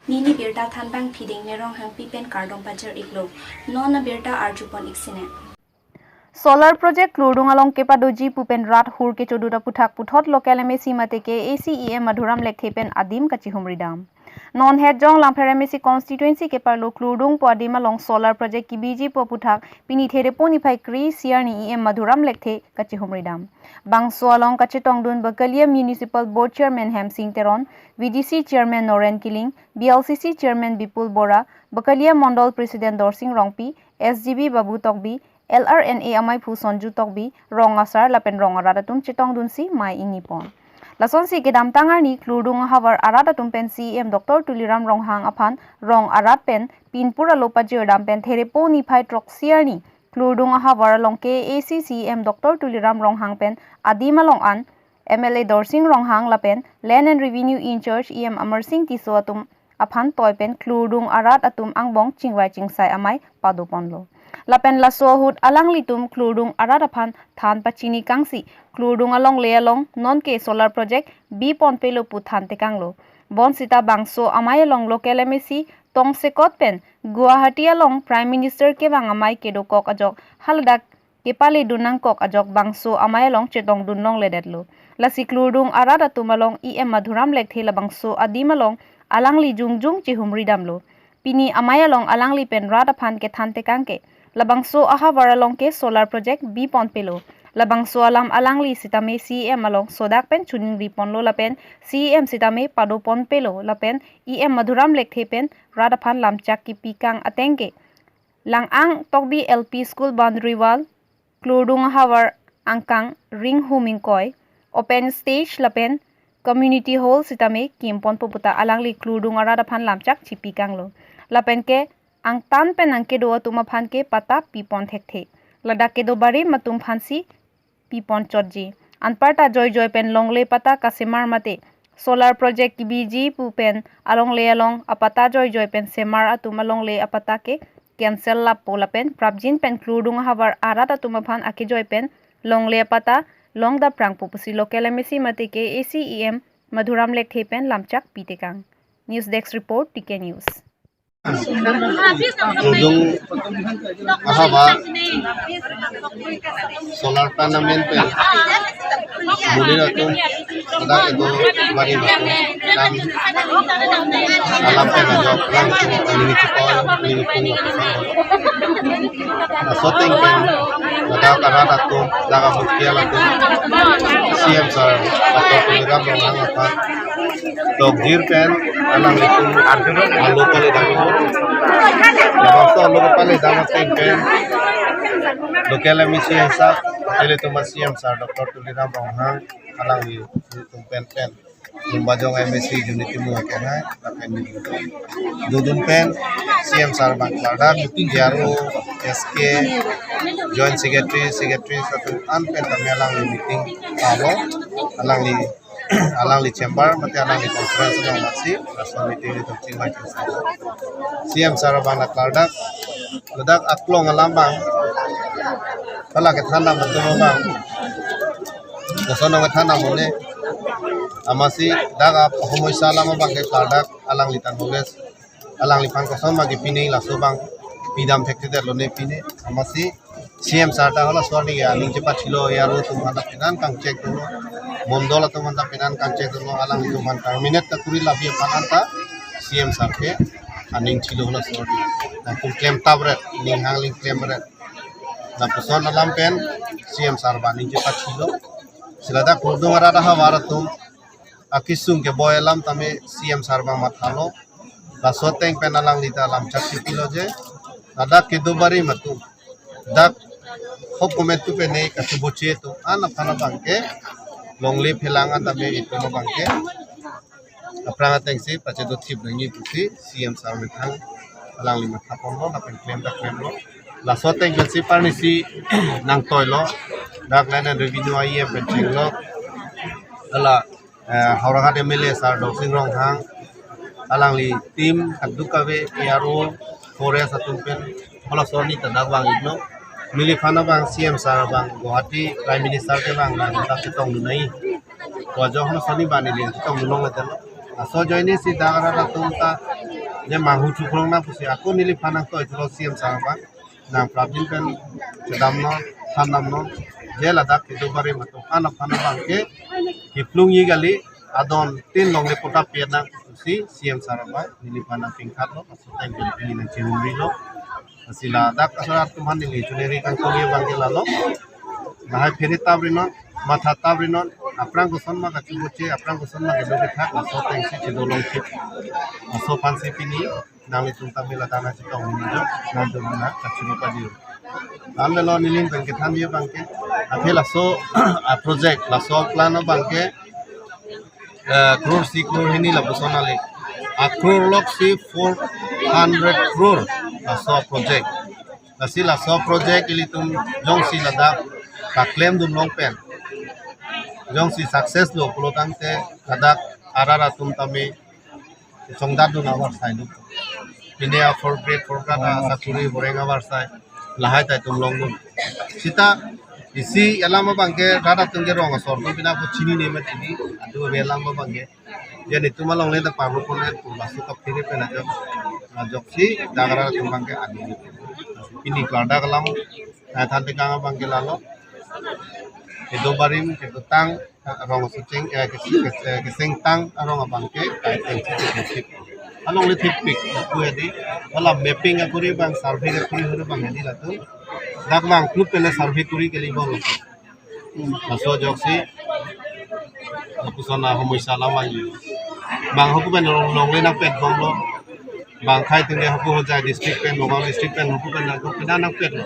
Nini birta thanbang phiding nerong hang pipen kardong pajar iklo nona birta arjupon iksine Solar project Kludung along Kepadoji Pupen Rat Hur ke Choduda Puthak Puthot local MSC Mateke ACEM Madhuram Lekthepen Adim Kachihumridam. Non head jong Lamphar MSC constituency ke parlo Kludung po Adim along solar project ki BG po Puthak pini there poni phai kri siarni EM Madhuram Lekthe Kachihumridam. Bangso along Kachetong Dun Bakalia Municipal Board Chairman Hem Singh Teron, VDC Chairman Noren Kiling, BLCC Chairman Bipul Bora, Bakalia Mondol President Dorsing Rongpi, SGB Babu Tokbi, LRNA amai phu sonju tokbi rong asar lapen rong aradatum chitong dunsi mai ingipon. Lason si kedam tangar ni kludung havar aradatum pen CM Dr. Tuliram Ronghang aphan rong arat pen pinpura lopa jodam pen therepo ni phai trok siarni kludung havar long ke ACCM Dr. Tuliram Ronghang pen adima long an MLA Dorsing Ronghang lapen Land and Revenue in Charge EM Amar Singh Tiso atum aphan toy pen kludung arat atum angbong chingwai chingsai amai padupon lo. Lapen la sohut alang litum kludung aradaphan than pachini kangsi kludung along le along non ke solar project b pon pelo puthan tekanglo bon sita bangso amai along local MSC tong sekot pen Guwahati along prime minister ke bang amai ke do kok ajok haladak ke pale dunang kok ajok bangso amai along chetong dunong ledetlo la si kludung aradatum along EM Madhuram Lekthe la bangso adimalong alang li jungjung chihumridam lo pini amai along alang li pen radaphan ke than tekangke Labangso aha varalong ke solar project B pon pelo. Labangso alam alangli sitame CM along sodak pen chuning ripon lo lapen CM sitame pado pon pelo lapen EM Madhuram Lekthe pen radaphan lamchak ki pikang atengke. Lang-ang tokbi LP school boundary wall kludung havar angkang ring huming koi open stage lapen community hall sitame kimpon poputa alangli kludung radaphan lamchak chi pikang lo. Lapen ke ang tan pen ang kedo atuma phan ke pata pipon thekhe ladak kedo bari matum phansi pipon chotji anparta joy pen longle pata kasemar mate solar project ki bg pu pen along le along apata joy pen semar atuma longle apata ke cancel la pola pen prabjin pen kludung havar arat atuma phan ake joy pen longle apata long da prang pupusi local MSC mate ke ACEM Madhuram Lekthe pen lamchak pitekang news desk report TK news Kludung ahaba solar panel pe mulir atum ada itu bari nam alam pe ngajok lang ini cipol ini pung soteng pen ada karat atum daga mutia atum CM sir atau program orang apa dogir pen alang litung alu pale dami Waktu logo pale dama pen local MSC sa ele to CM sir Dr. Tuliram Ronghang alang ni pen lumbajong MSC unity mo kena pen dudun pen CM sir bangklada meeting jaro SK joint secretary satu an pen kami alang meeting alo alang li chamber mate alang li conference ng masih rason meeting itu cingwai CM sir bangklada ledak aklong alambang pala ke thana betul bang kosono ke thana mone amasi daga homoy salama bang ke kadak alang litan hoges alang lipan koson magi pine la so bang pidam thekte de lone pine amasi CM sarta hola sorni ya ning cepat chilo yaro tumanda pinan kang cek dulu mondola tumanda pinan kang cek dulu alang itu man terminate ta kuri labi pananta CM sarke aning chilo hola sorni na kum claim tabre ning hangling claim bre na puson alam pen CM sarba ning cepat chilo silada kludung arada hawaratum akisung ke boy alam tame CM sarba mathalo la soteng pen alang lita alam chakti pilo je ada kedobari matu dak hop kometu pe nei ka suboche to ana phana bangke longle phelangan tabe itu no bangke apranga tengsi pache do thip ngi pusi CM sar methang alang lima thapon lo na pen claim lo la soteng ke si parnisi nang toilo dak Land and Revenue ai pen lo ala haurahat MLA sar Dorsing Ronghang alang li tim kadukawe yaro forest atun pen hola sorni tadak bang igno mili fana bang CM sar bang Guwahati prime minister ke bang na ta kitong nai ko jo hono soni bani le kitong nong le So join si dagara ratum ta je mahu chukrong na pusi aku nili panang to itu CM saraba na prabin pen sedam no thanam no je ladak itu bare mato anak panang bangke hiplung yi gali adon tin long le pota pierna pusi CM saraba nili panang pingkat lo aso tang ini na chirumri lo asila dak asara tuman nili chuneri kang koliya bangke lalo bahai pheri tabrino matha tabrino aprang ko sonma ka chubuche aprang ko sonma ke dobe thak aso tang si chidolong chip aso pansi pini nang itung tamila dana chitong nijo nang domina kachuru padiyo amle lo niling bangke thamye bangke aphela so a project la so plan bangke crore si crore hini la busonale a crore lok si 400 crore la so project la so project ilitum jong si lada ka claim dum long pen jong si success lo pulotang te kadak arara tum tami songdat du nawar sai lu India for great for kata sakuri borenga war sai lahai tai tum long lu sita isi elama bangke rada tungge rong sor tum pina ko chini ne me tini adu be elama bangke je ni tum long le ta paru ko ne pu masu ka phire pe na jok si dagara tum bangke adi ini klada kalam na than te kanga bangke lalo itu barim itu tang rong sucing ke sing tang rong bangke kai teng sip along le tipik ku edi wala mapping akuri bang survey akuri hore bang edi latu dak bang klub pele survey kuri ke li bol aso joksi aku sana homoisa lama yi bang hoku ben long le nak pet bong lo bang khai tenge hoku ho jai district pen logal district pen hoku ben nak pena nak pet lo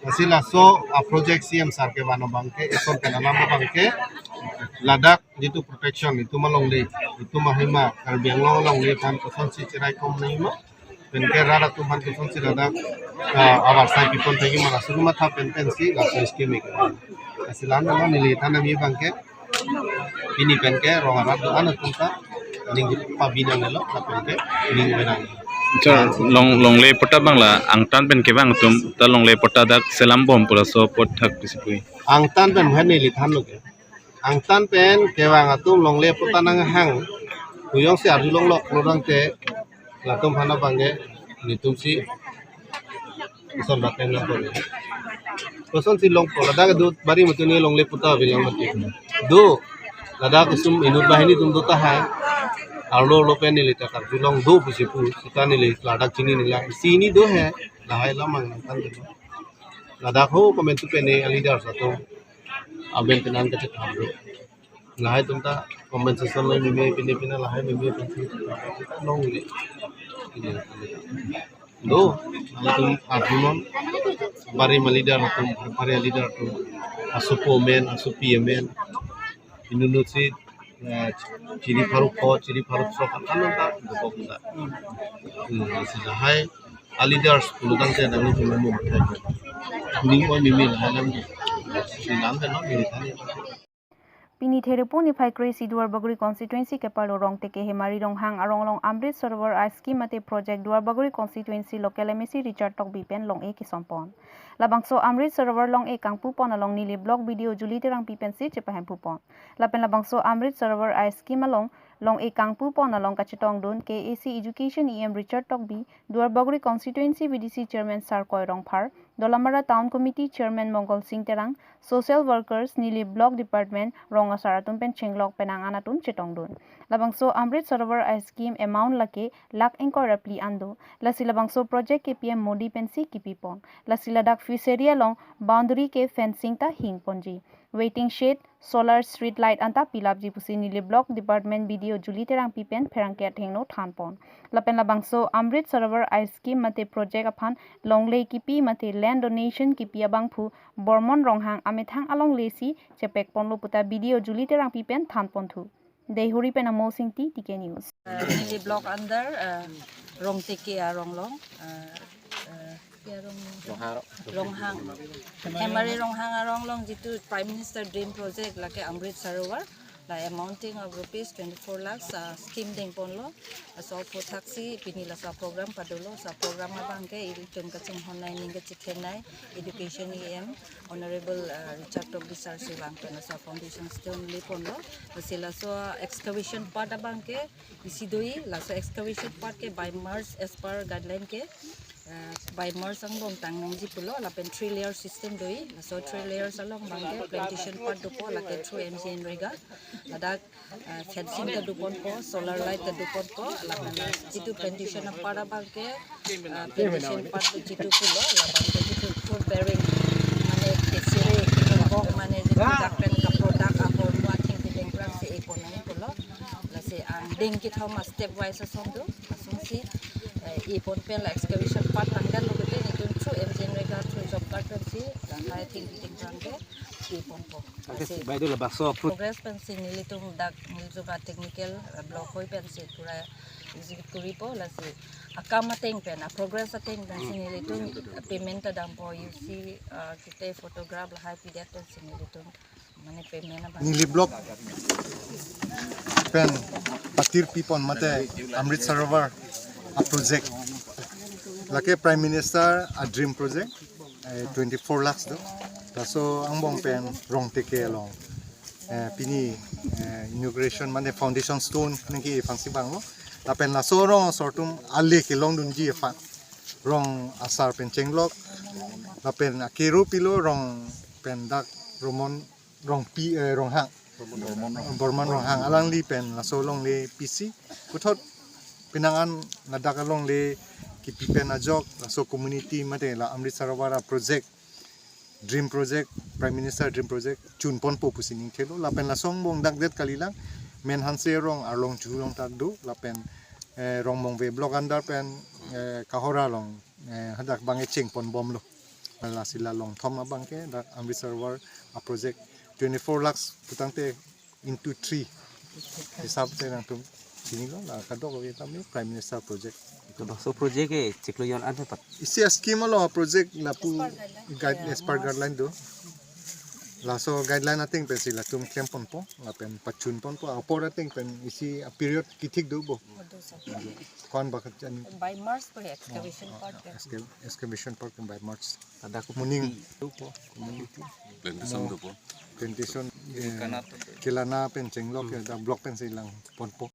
asila so a project CM sar ke bano bangke eson penana bangke ladak itu protection itu malong le itu mahima Karbi long le kan koson si cerai kom nei mo pen ke rara tuman koson si ladak awar sai pipon tegi mara suru matha pen si la so scheme ke asilan no nili tanami bangke ini pen ke rongarat do ana tunta ning pabina nelo la pen ke ning benang long le pota bangla angtan pen ke bang tum ta long le pota dak selam bom pula so pot thak pisipui angtan pen bhani li than lo ke angtan pen kewang atum long le pota nang hang kuyong si arju long lok lorang te latum hana bangge nitum si son baten na ko koson si long pola daga du bari mutuni long le pota bilang mati do lada kusum inut bahini tum do ta hai arlo lo pen ni lita kar long do pusipu sita ni le lada chini ni la sini do hai lahai lamang kan de lada ho komen tu pen ni alidar sato aben tenan ke cekam lahai tumta compensation lo mime pine lahai mime pensi long le do tum argumon bari malidar tum bari alidar tum asupo men asupi men inunut si ciri paruk so kan ta do ko lahai alidar pulutang te nang ni memo ni ko mime lahai lam silam te no ni thani Pini Therepo ni Phai Kresi Duar Baguri constituency ke palo rong teke hemari rong hang arong long Amrit server a scheme mate project Duar Baguri constituency local MSC Richard Tok Bipen long e kisompon. Labangso Amrit server long e kang pupon along nili blog video juli terang pipen si cepahem pupon. Lapen labangso Amrit server a scheme along long e kang pupon along kacitong don KAC Education EM Richard Tok Bi Duar Baguri constituency VDC chairman Sar Koi Rong Phar Dolamara Town Committee Chairman Mongol Singh Terang, Social Workers Nili Block Department Ronga Saratum Pen Chenglok Penang Anatum Chitongdun. Labangso Amrit Server a scheme amount lake lak engko rapli ando. Lasi labangso project ke PM Modi Pensi Kipipon. Lasi ladak fiseria long boundary ke fencing ta hing ponji. Waiting shed, solar street light anta pilap jipusi Nili Block Department video Juli Terang Pipen Perangket Hengno Thanpon. Lapen labangso Amrit Server a scheme mate project upon longley kipi mate land donation kipi abangphu Bormon ronghang amethang along lesi cepek ponlo puta video Juli Terang Pipen Thanpon thu. Dehuri pen amo singti TK News. Nili block under rong tiki rong long Longhang Emari Longhang arong long jitu Prime Minister Dream Project lake Amrit Sarovar la amounting of rupees 24 lakhs scheme ding pon lo so po taxi pinila sa program padulo sa program abang ke ilitum kacung honai ning kecikhenai education em honorable Richard Tobisar silang pen sa foundation stone li pon lo sila so excavation part abang ke isidoi la so excavation part ke by Mars as per guideline ke by Mars ang bong tang nang jipulo la pen 3 layer system doi so 3 layers along bangke plantation part dupo la ke through MGN rega ladak fencing ta dupon po solar light ta dupon po la pen jitu plantation na para bangke plantation part jitu pulo la bangke jitu food bearing mane kesire ko mane jitu dakpen ka product ako muating bileng plan si ipon nang pulo la si ang ding kit how step wise asondu asong si ipon pen la excavation part tanggal lo gete ni tun through MGN rega through job card pen si dan I think biting bangke ipon po By the baso progress pen si nilitum dak niljuga technical block hoy pen si pura execute kuri po la si akamateng pen progress ateng pen si nilitum payment ta dam po you see kita photograph la high pdf pen si nilitum mane payment na Nili block pen patir pipon mate Amrit Sarovar a project lake Prime Minister a dream project 24 lakhs do so ang bong pen rong teke long pini inauguration mane foundation stone ngi fangsi bang lo la pen la so rong sortum alle ke long dun ji fa rong asar pen chenglok la pen akiru pilo rong pen dak romon rong pi rong hang borman rong hang alang li pen la so long le PC puthot pinangan nadak along le ki pen ajok la so community mate la Amrit Sarovara project dream project Prime Minister dream project chun pon po pusining thelo la pen la song bong dak det kalilang men hanse rong arlong chulong tak do la pen rong mong ve blog andar pen kahora long hadak bange cheng pon bom lo la sila long thom abang ke dak Amrit Sarovar a project 24 lakhs putangte into 3 hisab se nang tum sini lo la kadok we tamni Prime Minister project itu baso project ke ciklo yon an pat isi scheme lo project la pu guide as per guideline do la so guideline ating pen sila tum kem pon po la pen pachun pon po apor ating pen isi a period kitik do bo kon bakat jan by Mars po excavation part excavation part by March ada ku muning do po community plantation kilana pen chenglok da block pen silang pon po